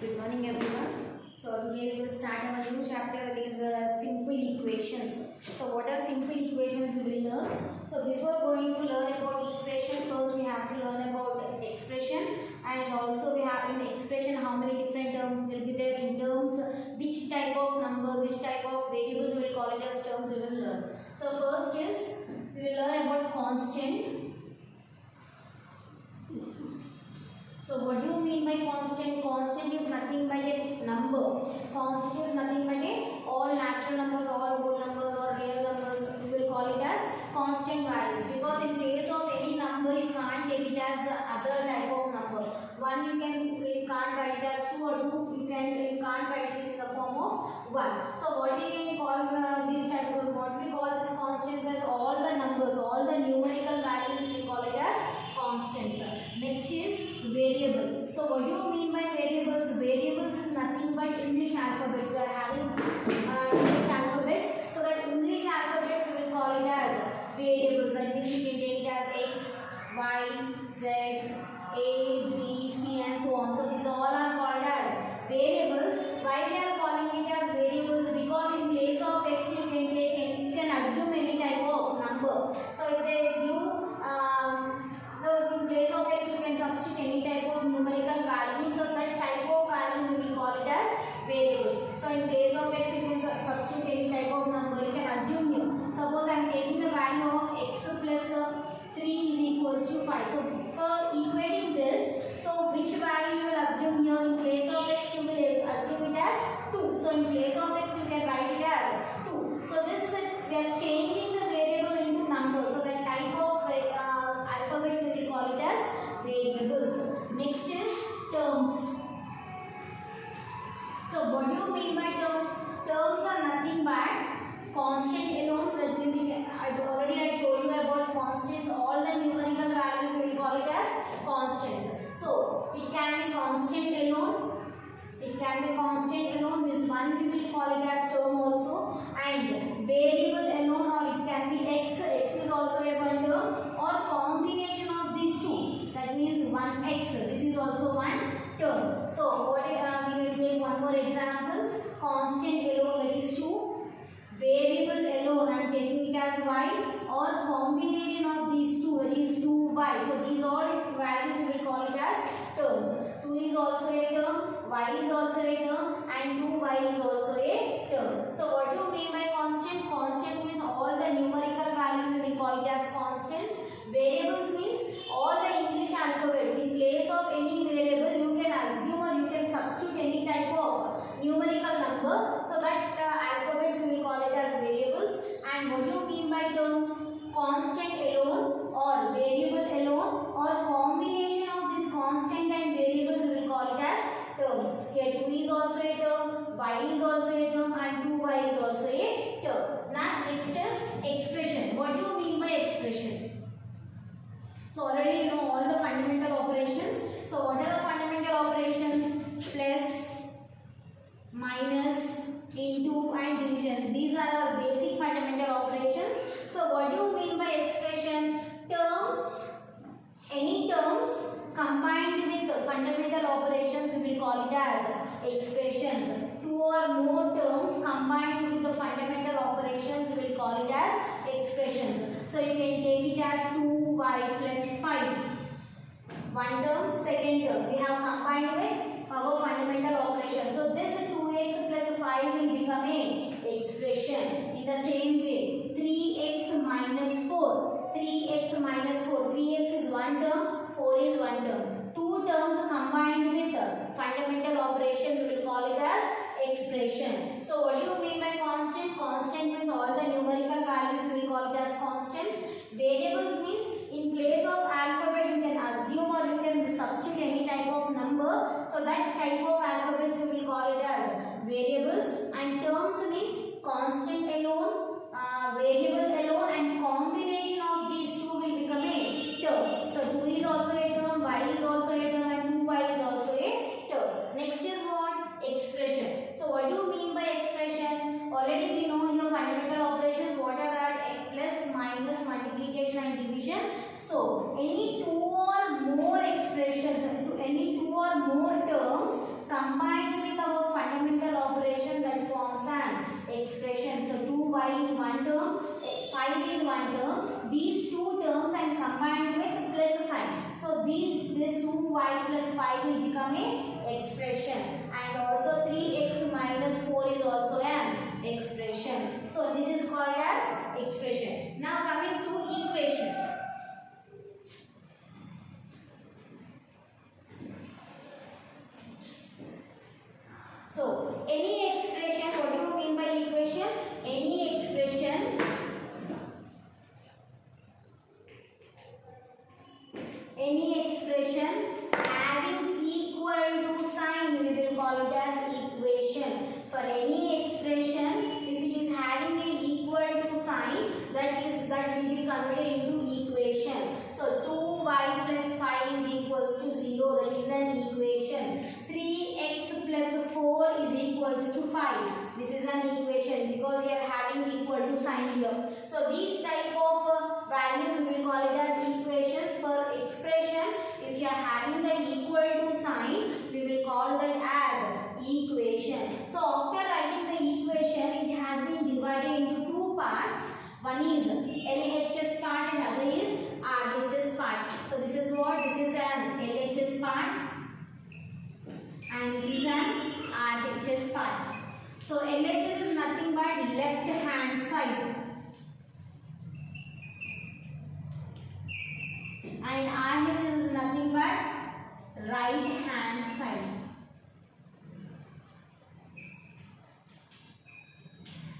Good morning, everyone. So today we will start our new chapter, that is simple equations. So what are simple equations we will learn? So before going to learn about equation, first we have to learn about expression, and also we have in expression how many different terms will be there in terms, which type of numbers, which type of variables we will call it as terms we will learn. So first is we will learn about constant. So what do you mean by constant? Constant is nothing but a number. Constant is nothing but a all natural numbers, all whole numbers or real numbers. We will call it as constant values, because in place of any number you can't take it as other type of number. One you can't write it as 2, or 2 you can't write it in the form of 1. So what we can call this type of, what we call this constants as all the numbers, all the numerical values we will call it as constants. Next is variable. So what do you mean by variables? Variables is nothing but English alphabets. We are having English alphabets. So that English alphabets we will call it as variables. That means you can take it as X, Y, Z, A, B, C and so on. So these all are called as variables. Why we are calling it as variables? Because in place of X you can assume any type of number. So if they give so in place of X you can substitute any type of numerical value. So that type of value we will call it as variables. So in place of X you can substitute any type of number. You can assume here. Suppose I am taking the value of X plus 3 is equals to 5. So for equating this, so which value you will assume here? In place of X you will assume it as 2. So in place of X you can write it as 2. So this we are changing the variable into numbers. So that type of alphabets we will call it as variables. Next is terms. So what do you mean by terms? Terms are nothing but constant alone. So that means I told you about constants. All the numerical values we will call it as constants. So it can be constant alone. It can be constant alone. This one we will call it as term also. And variable alone, or it can be X. X is also a one term, or combination of these two. That means 1x. This is also one term. So what we will take one more example. Constant alone, that is 2. Variable alone, I am taking it as y, or combination of these two, that is 2y. So these all values we will call it as terms. 2 is also a term, y is also a term, and 2y is also a term. So what do you mean by constant? Constant means all the numerical values we will call it as constants. Variables means all the English alphabets. In place of any variable you can assume or you can substitute any type of numerical number. So that alphabets we will call it as variables. And what do you mean by terms? Constant alone, or variable alone, or combination of this constant and variable we will call it as terms. Here 2 is also a term, y is also a term, and 2y is also a term. Now next is expression. What do you mean by expression? So already you know all the fundamental operations. So what are the fundamental operations? Plus, minus, into and division. These are our basic fundamental operations. So what do you mean by expression? Terms, any terms combined with fundamental operations we will call it as expressions. 2 or more terms combined with the fundamental operations we will call it as expressions. So you can take it as 2y plus 5. One term, second term. We have combined with our fundamental operation. So this 2x plus 5 will become a expression. In the same way, 3x minus 4. 3x minus 4. 3x is one term, 4 is one term. Two terms combined with fundamental operation we will call it as expression. So what do you mean by constant? Constant means all the numerical values we will call it as constants. Variables means in place of alphabet you can assume or you can substitute any type of number. So that type of alphabets we will call it as variables. And terms means constant alone, variable alone, and combination of these two will become a term. So 2 is also a term, y is also a term, and 2y is also a term. Next is what? Expression. So what do you mean by expression? Already we know your fundamental operations. What are that? Plus, minus, multiplication and division. So any two or more expressions, any two or more terms combined is one term. These two terms are combined with plus sign. So this 2y plus 5 will become a expression, and also 3x minus 4 is also an expression. So this is called as expression. Now coming to equation. So any expression, what do you mean by equation? Any expression having equal to sign, we will call it as equation. For any expression, if it is having a equal to sign, that will be converted into equation. So 2y plus 5 is equals to 0, that is an equation. 3x plus 4 is equals to 5. This is an equation because we are having equal to sign here. So these type of values we will call it as equations. For expression, if you are having the equal to sign, we will call that as equation. So after writing the equation, it has been divided into two parts. One is LHS part and other is RHS part. So this is what? This is an LHS part and this is an RHS part. So LHS is nothing but left hand side and RHS is nothing but right hand side.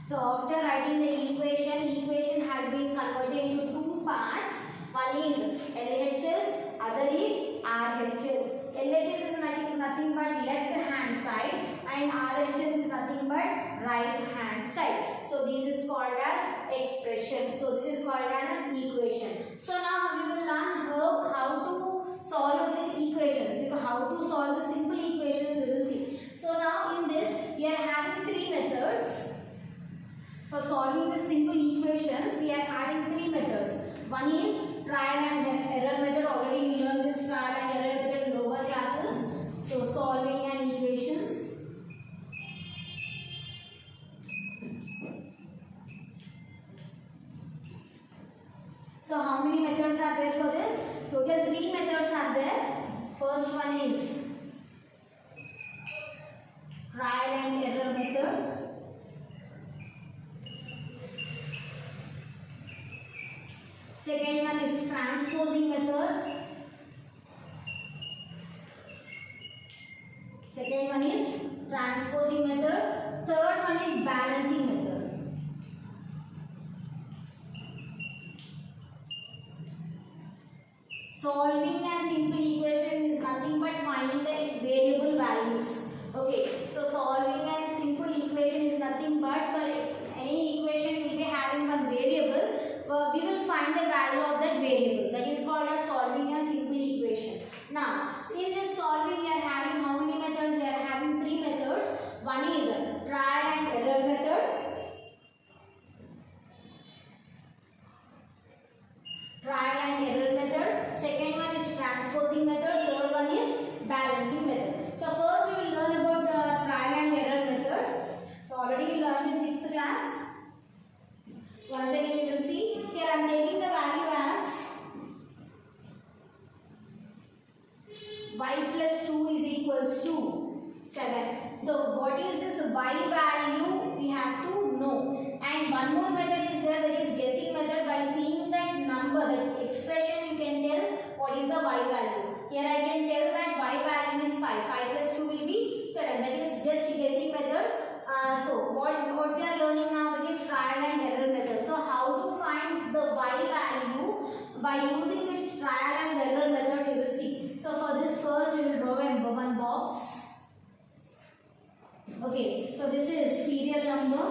So after writing the equation has been converted into two parts. One is LHS, other is RHS. LHS is nothing but left hand side and RHS is nothing but right hand side. So this is called as expression. So this is called an equation. So now we will learn how to solve these equations. Because how to solve the simple equations we will see. So now in this we are having three methods. For solving the simple equations, we are having three methods. One is trial and error method. Already we learned this trial and error method in lower classes. So solving and equations. So how many methods are there for this? Total three methods are there. First one is trial and error method. Second one is transposing method. Second one is transposing method. Third one is balancing method. Solving and simple equation is nothing but finding the variable values. Okay, so solving and simple equation is nothing but for any equation will be having one variable. We will find the value of that variable. That is called as solving a simple equation. Now, in this solving we are having how many methods? We are having three methods. One is trial and error method. Trial and error method. Second one is transposing method. Third one is balancing method. So first we will learn about trial and error method. So already learned in 6th class. Once again we will see. Here I am taking the value as y plus 2 is equals to 7. So what is this y value? We have to know. And one more method is there, that is guessing method. By seeing that number, that expression, you can tell what is the y value. Here I can tell that y value is 5. 5 plus 2 will be 7. That is just guessing method. So what we are learning now, that is trial and error method. So how to find the y value? By using this trial and error method we will see. So for this first we will draw one box. Okay, so this is serial number.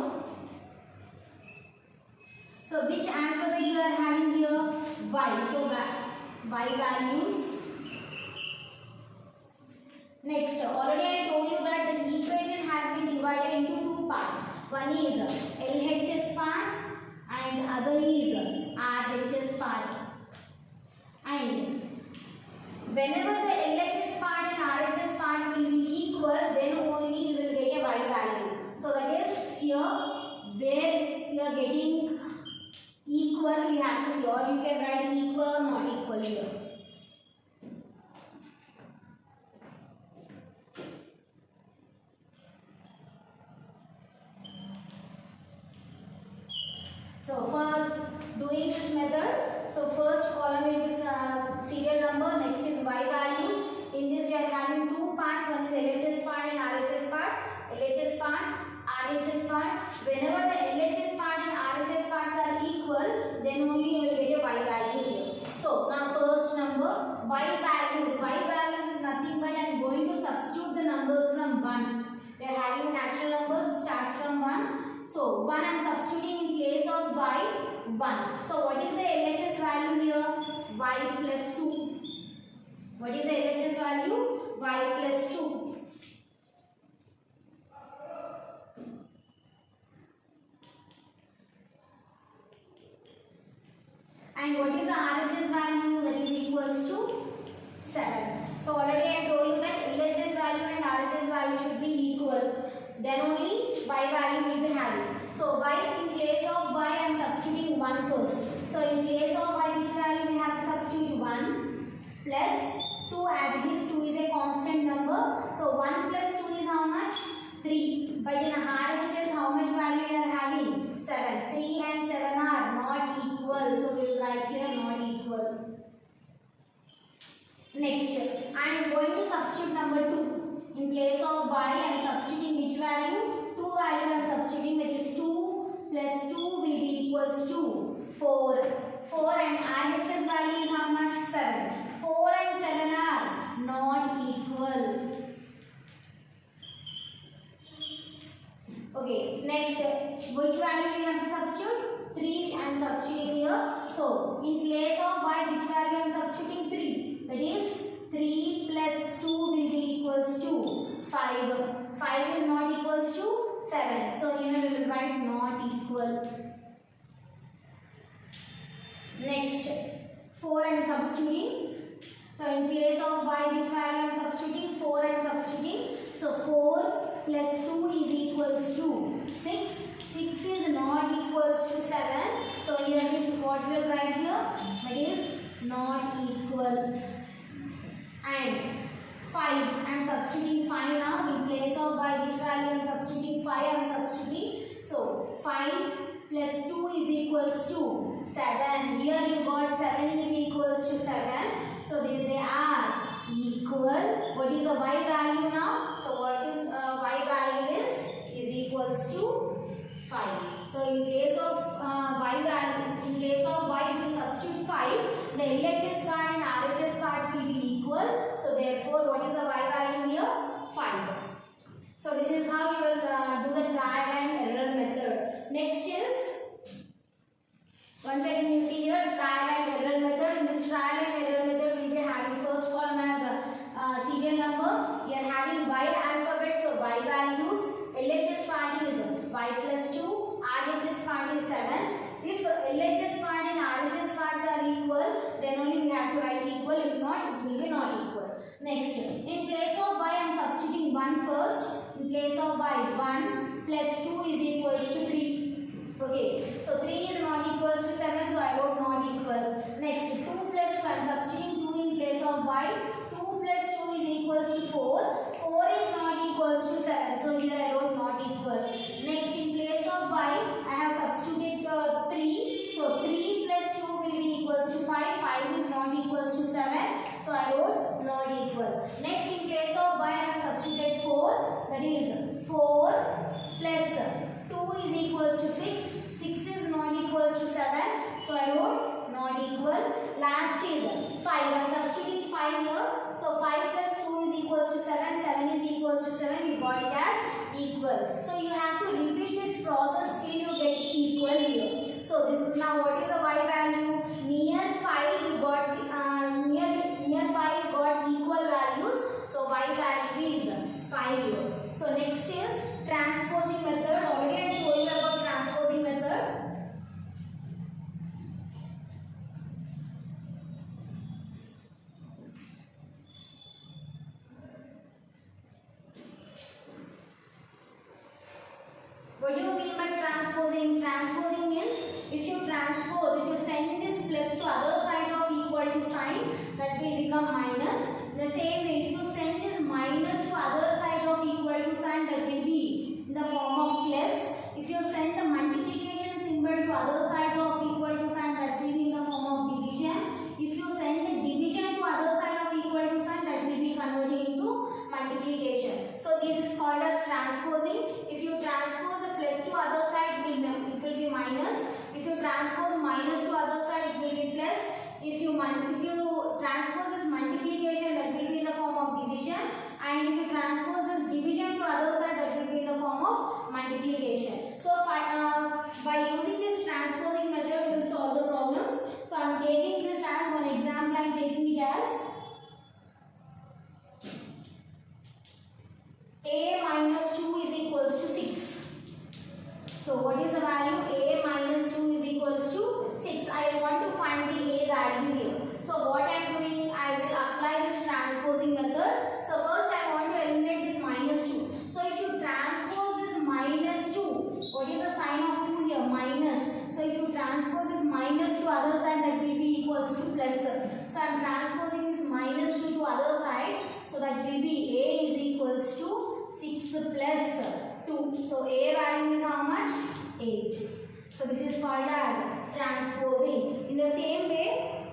So which alphabet you are having here? Y. So y values. Next, already I told you that the equation has been divided into two parts. One is LHS part and other is RHS part. And whenever the LHS part and RHS parts will be equal, then only you will get a y value. So that is here where you are getting equal, values, or you can write equal, not equal here. So for doing this method, so first column will be serial number, next is y values. In this we are having two parts, one is LHS part and RHS part. LHS part, RHS part. Whenever the LHS part and RHS parts are equal, then only you will get a y value here. So now first number, y values. Y values is nothing but I am going to substitute the numbers from 1. They are having natural numbers, starts from 1. So 1 I am substituting in place of y, 1. So what is the LHS value here? Y plus 2. What is the LHS value? Y plus 2. And what is the RHS value? That is equals to 7. So already I told you that LHS value and RHS value should be equal. Then only y value will be having. So y, in place of y I am substituting 1 first. So in place of y, which value we have to substitute? 1 plus 2, as it is 2 is a constant number. So 1 plus 2 is how much? 3. But in RHS how much value we are having? 7. 3 and 7 are not equal. So we will write here not equal. Next, I am going to substitute number 2. In place of y, I am substituting which value? 2 value I am substituting, that is 2 plus 2 will be equals to 4. 4 and RHS value is how much? 7. 4 and 7 are not equal. Okay, next, which value we have to substitute? 3 I am substituting here. So, in place of y, which value I am substituting? 3. That is 3 plus 2 will be equals to 5. 5 is not equals to 7. So here we will write not equal. Next, 4 I am substituting. So in place of y, which value I am substituting? 4 I am substituting. So 4 plus 2 is equals to 6. 6 is not equals to 7. So here what we will write here? That is not equal. And 5, I am substituting 5 now. In place of y, which value I am substituting? 5 I am substituting. So 5 plus 2 is equals to 7. Here you got 7 is equals to 7. So they are equal. What is the y value now? So what is y value is equals to 5. So in place of y value, in place of y, if you substitute 5, the LHS part and RHS parts will be equal. So therefore, what is the y value here? 5. So this is how you will do the trial and error method. Next is, once again you see here trial and error method. In this trial and error method, we will be having first column as a serial number. You are having y alphabet, so y values. LHS part is y plus 2. RHS part is 7. If LHS part and RHS parts are equal, then only we have to write equal. If not, it will be not equal. Next, in place of y, I am substituting 1 first. In place of y, 1 plus 2 is equals to 3. Okay, so 3 is not equals to 7, so I wrote not equal. Next, 2 plus 2, I am substituting 2 in place of y. 2 plus 2 is equals to 4. 4 is not equals to 7, so here I wrote not equal. Next, in place of y, I have substituted 3. So 3 plus 2 will be equals to 5. 5 is not equals to 7. So I wrote not equal. Next, in place of y, I have substituted 4. That is 4 plus 2 is equals to 6. 6 is not equals to 7. So I wrote not equal. Last is 5. I am substituting 5 here. So 5 plus 2 is equals to 7. 7 is equals to 7. We got it as equal. So you have to repeat this process till you get equal here. So this is now what is the y value? Near 5 you got near 5 you got equal values. So y value is 5 here. So next is transposing method. Already I told you about transposing method. What do you mean by transposing? Transposing means if you transpose, if you send this plus to other side of equal to sign, that will become minus. The same way, if you send this minus to other side of equal to sign, that will be in the form of plus. If you send the multiplication symbol to other side of equal to sign, that will be in the form of division. If you send the division to other side of equal to sign, that will be converting into multiplication. So this is called as transposing. If you transpose a plus to other side, it will be minus. If you transpose minus to other side, it will be plus. If you transpose this multiplication, that will be in the form of division. And if you transpose this division to other side, that will be in the form of multiplication. So by using this transposing method, we will solve the problems. So I am taking this as one example. I am taking it as a minus 2 is equals to 6. So what is the value? A minus 2 is equals to 6. I want to find the a value here. So what I am doing, I will apply this transposing method. So first I want to eliminate this minus 2. So if you transpose this minus 2, what is the sign of 2 here? Minus. So if you transpose this minus to other side, that will be equals to plus. So I am transposing this minus 2 to other side. So that will be a is equals to 6 plus 2. So a value is how much? 8. So this is called as transposing. In the same way,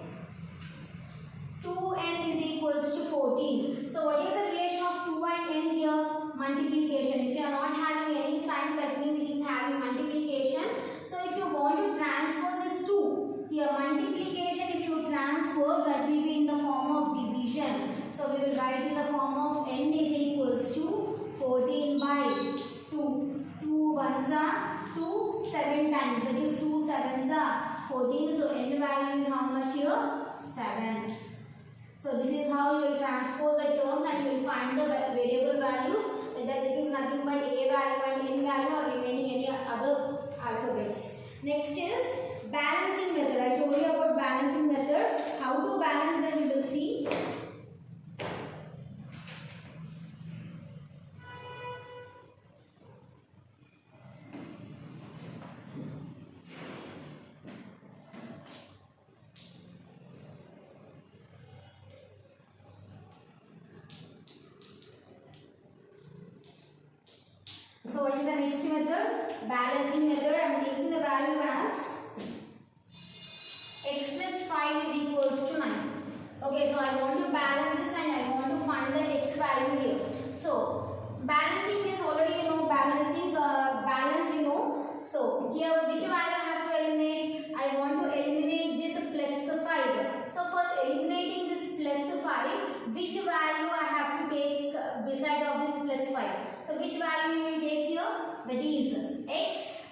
2n is equals to 14. So what is the relation of 2 and n here? Multiplication. If you are not having any sign, that means it is having multiplication. So if you want to transpose this 2, here multiplication, if you transpose, that will be in the form of division. So we will write in the form of n is equals to 14 by 2. 2 ones are 2 7 times. That is 2 sevens are 14. So n value is how much here? 7. So this is how you will transpose the terms and you will find the variable values, whether it is nothing but a value and n value or remaining any other alphabets. Next is balancing method. I told you about balancing method. How to balance them we will see. So what is the next method? Balancing method. I am taking the value as x plus 5 is equals to 9. Okay, so I want to balance this and I want to find the x value here. So balancing is already balancing balance So here which value I have to eliminate? I want to eliminate this plus 5. So for eliminating this plus 5, which value I have to take beside of this plus 5? So which value you will take here? That is x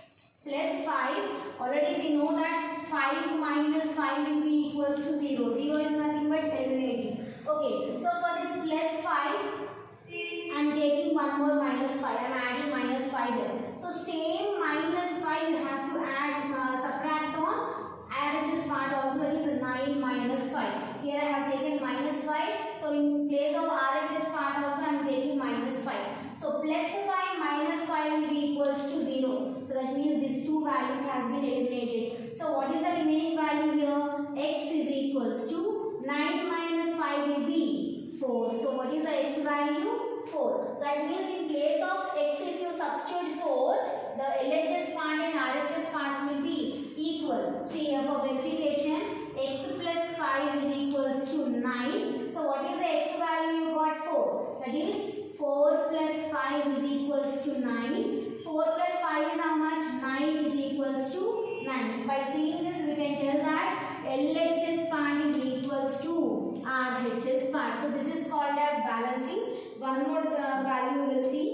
plus 5. Already we know that 5 minus 5 will be equals to 0. 0 is nothing but eliminating. Okay, so for this plus 5, I am taking one more minus 5. I am adding minus 5 here. So same minus 5 you have to add, subtract on RHS part also, that is 9 minus 5. Here I have taken minus 5. So in place of RHS part also I am taking minus 5. So plus 5 minus 5 will be equals to 0. So that means these two values has been eliminated. So what is the remaining value here? X is equals to 9 minus 5 will be 4. So what is the x value? 4. So that means in place of x, if you substitute 4, the LHS part and RHS parts will be equal. See here for verification, x plus 5 is equals to 9. So what is the x value you got? 4. That is 4 plus 5 is equals to 9. 4 plus 5 is how much? 9 is equals to 9. By seeing this, we can tell that LHS part is equals to RHS part. So this is called as balancing. One more value we will see.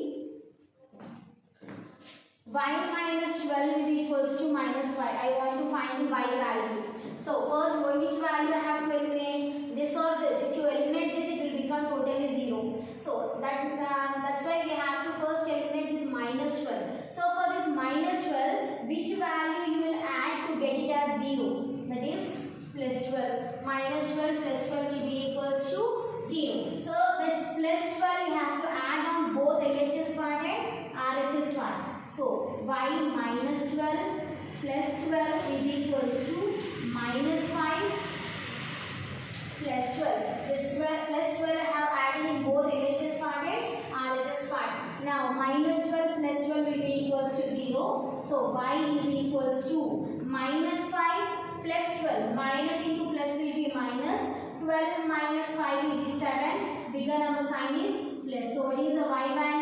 Y minus 12 is equals to minus 5. I want to find the y value. So first, which value I have to eliminate? This or this. If you eliminate this, it will become totally 0. So that's why we have to first eliminate this minus 12. So for this minus 12, which value you will add to get it as 0? That is plus 12. Minus 12 plus 12 will be equals to 0. So this plus 12 you have to add on both LHS part and RHS part. So y minus 12 plus 12 is equals to minus 5 plus 12. This 12 plus 12 I have added in both LHS part and RHS part. Now minus 12 plus 12 will be equals to 0. So y is equals to minus 5 plus 12. Minus into plus will be minus. 12 minus 5 will be 7. Bigger number sign is plus. So what is the y value?